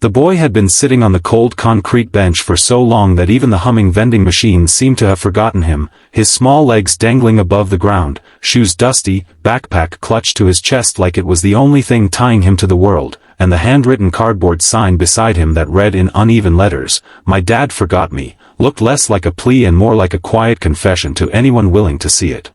The boy had been sitting on the cold concrete bench for so long that even the humming vending machine seemed to have forgotten him, his small legs dangling above the ground, shoes dusty, backpack clutched to his chest like it was the only thing tying him to the world, and the handwritten cardboard sign beside him that read in uneven letters, "My dad forgot me," looked less like a plea and more like a quiet confession to anyone willing to see it.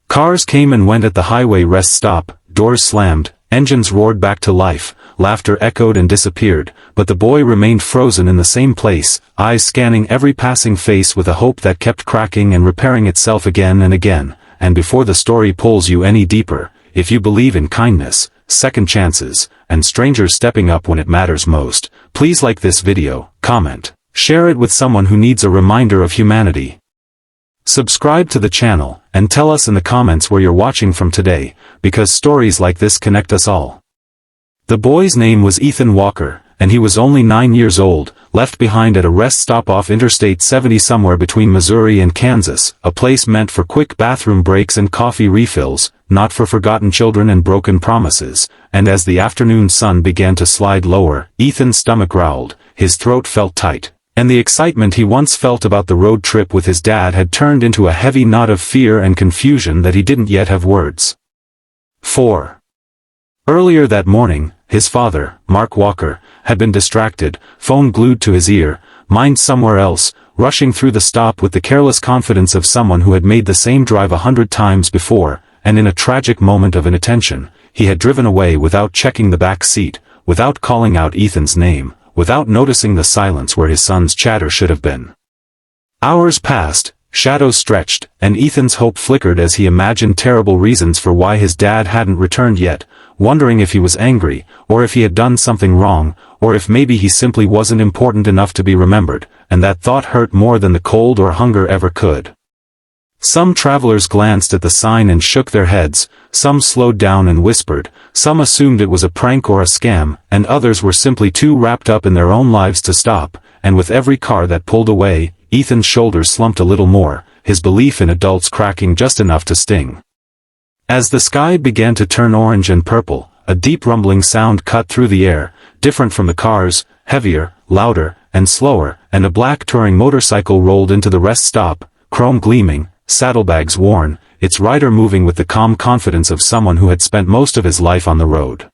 Cars came and went at the highway rest stop, doors slammed, engines roared back to life, laughter echoed and disappeared, but the boy remained frozen in the same place, eyes scanning every passing face with a hope that kept cracking and repairing itself again and again. And before the story pulls you any deeper, if you believe in kindness, second chances, and strangers stepping up when it matters most, please like this video, comment, share it with someone who needs a reminder of humanity. Subscribe to the channel, and tell us in the comments where you're watching from today, because stories like this connect us all. The boy's name was Ethan Walker, and he was only 9 years old, left behind at a rest stop off Interstate 70 somewhere between Missouri and Kansas, a place meant for quick bathroom breaks and coffee refills, not for forgotten children and broken promises. And as the afternoon sun began to slide lower, Ethan's stomach growled, his throat felt tight, and the excitement he once felt about the road trip with his dad had turned into a heavy knot of fear and confusion that he didn't yet have words for. Earlier that morning, his father, Mark Walker, had been distracted, phone glued to his ear, mind somewhere else, rushing through the stop with the careless confidence of someone who had made the same drive 100 times before, and in a tragic moment of inattention, he had driven away without checking the back seat, without calling out Ethan's name, without noticing the silence where his son's chatter should have been. Hours passed, shadows stretched, and Ethan's hope flickered as he imagined terrible reasons for why his dad hadn't returned yet, wondering if he was angry, or if he had done something wrong, or if maybe he simply wasn't important enough to be remembered, and that thought hurt more than the cold or hunger ever could. Some travelers glanced at the sign and shook their heads, some slowed down and whispered, some assumed it was a prank or a scam, and others were simply too wrapped up in their own lives to stop, and with every car that pulled away, Ethan's shoulders slumped a little more, his belief in adults cracking just enough to sting. As the sky began to turn orange and purple, a deep rumbling sound cut through the air, different from the cars, heavier, louder, and slower, and a black touring motorcycle rolled into the rest stop, chrome gleaming, saddlebags worn, its rider moving with the calm confidence of someone who had spent most of his life on the road.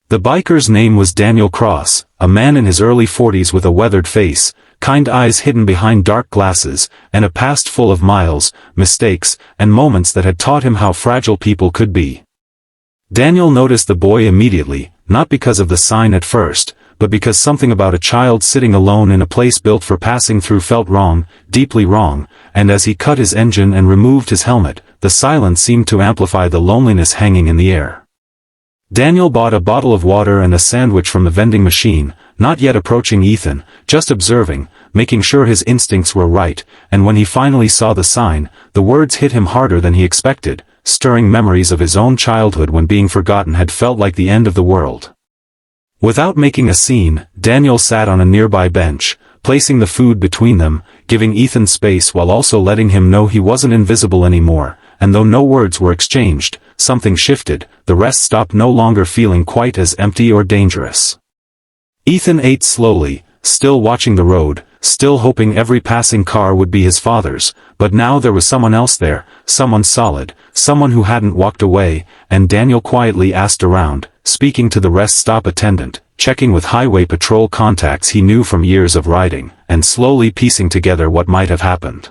The biker's name was Daniel Cross, a man in his early 40s with a weathered face, kind eyes hidden behind dark glasses, and a past full of miles, mistakes, and moments that had taught him how fragile people could be. Daniel noticed the boy immediately, not because of the sign at first, but because something about a child sitting alone in a place built for passing through felt wrong, deeply wrong, and as he cut his engine and removed his helmet, the silence seemed to amplify the loneliness hanging in the air. Daniel bought a bottle of water and a sandwich from the vending machine, not yet approaching Ethan, just observing, making sure his instincts were right, and when he finally saw the sign, the words hit him harder than he expected, stirring memories of his own childhood when being forgotten had felt like the end of the world. Without making a scene, Daniel sat on a nearby bench, placing the food between them, giving Ethan space while also letting him know he wasn't invisible anymore, and though no words were exchanged, something shifted, the rest stop no longer feeling quite as empty or dangerous. Ethan ate slowly, still watching the road, still hoping every passing car would be his father's, but now there was someone else there, someone solid, someone who hadn't walked away, and Daniel quietly asked around, speaking to the rest stop attendant, checking with highway patrol contacts he knew from years of riding, and slowly piecing together what might have happened.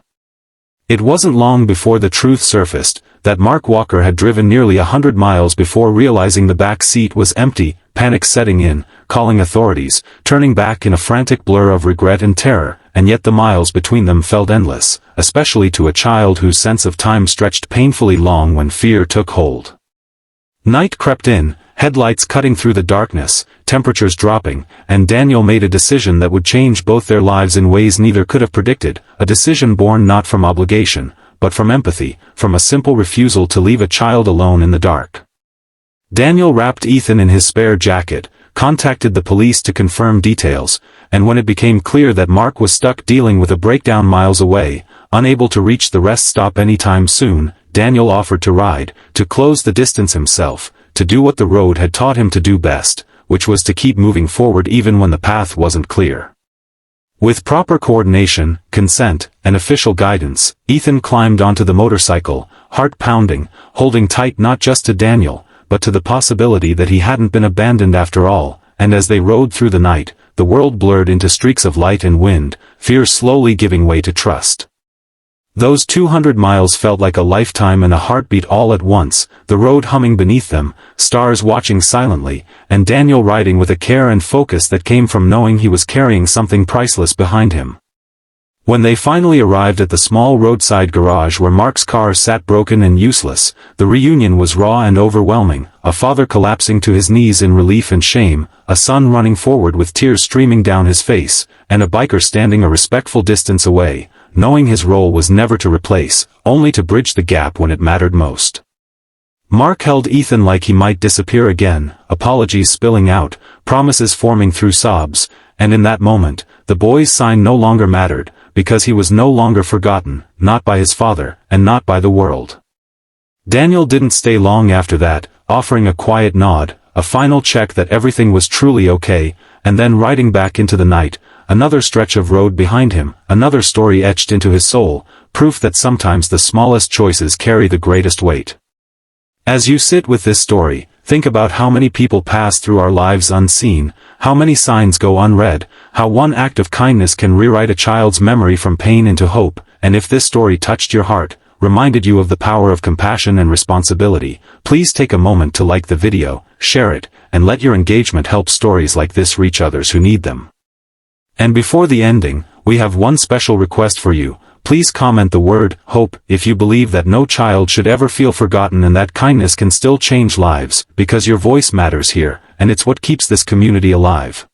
It wasn't long before the truth surfaced, that Mark Walker had driven nearly 100 miles before realizing the back seat was empty, panic setting in, calling authorities, turning back in a frantic blur of regret and terror, and yet the miles between them felt endless, especially to a child whose sense of time stretched painfully long when fear took hold. Night crept in, headlights cutting through the darkness, temperatures dropping, and Daniel made a decision that would change both their lives in ways neither could have predicted, a decision born not from obligation, but from empathy, from a simple refusal to leave a child alone in the dark. Daniel wrapped Ethan in his spare jacket, contacted the police to confirm details, and when it became clear that Mark was stuck dealing with a breakdown miles away, unable to reach the rest stop anytime soon, Daniel offered to ride, to close the distance himself, to do what the road had taught him to do best, which was to keep moving forward even when the path wasn't clear. With proper coordination, consent, and official guidance, Ethan climbed onto the motorcycle, heart pounding, holding tight not just to Daniel, but to the possibility that he hadn't been abandoned after all, and as they rode through the night, the world blurred into streaks of light and wind, fear slowly giving way to trust. Those 200 miles felt like a lifetime and a heartbeat all at once, the road humming beneath them, stars watching silently, and Daniel riding with a care and focus that came from knowing he was carrying something priceless behind him. When they finally arrived at the small roadside garage where Mark's car sat broken and useless, the reunion was raw and overwhelming, a father collapsing to his knees in relief and shame, a son running forward with tears streaming down his face, and a biker standing a respectful distance away, knowing his role was never to replace, only to bridge the gap when it mattered most. Mark held Ethan like he might disappear again, apologies spilling out, promises forming through sobs, and in that moment, the boy's sign no longer mattered, because he was no longer forgotten, not by his father, and not by the world. Daniel didn't stay long after that, offering a quiet nod, a final check that everything was truly okay, and then riding back into the night, another stretch of road behind him, another story etched into his soul, proof that sometimes the smallest choices carry the greatest weight. As you sit with this story, think about how many people pass through our lives unseen, how many signs go unread, how one act of kindness can rewrite a child's memory from pain into hope, and if this story touched your heart, reminded you of the power of compassion and responsibility, please take a moment to like the video, share it, and let your engagement help stories like this reach others who need them. And before the ending, we have one special request for you. Please comment the word hope if you believe that no child should ever feel forgotten and that kindness can still change lives, because your voice matters here, and it's what keeps this community alive.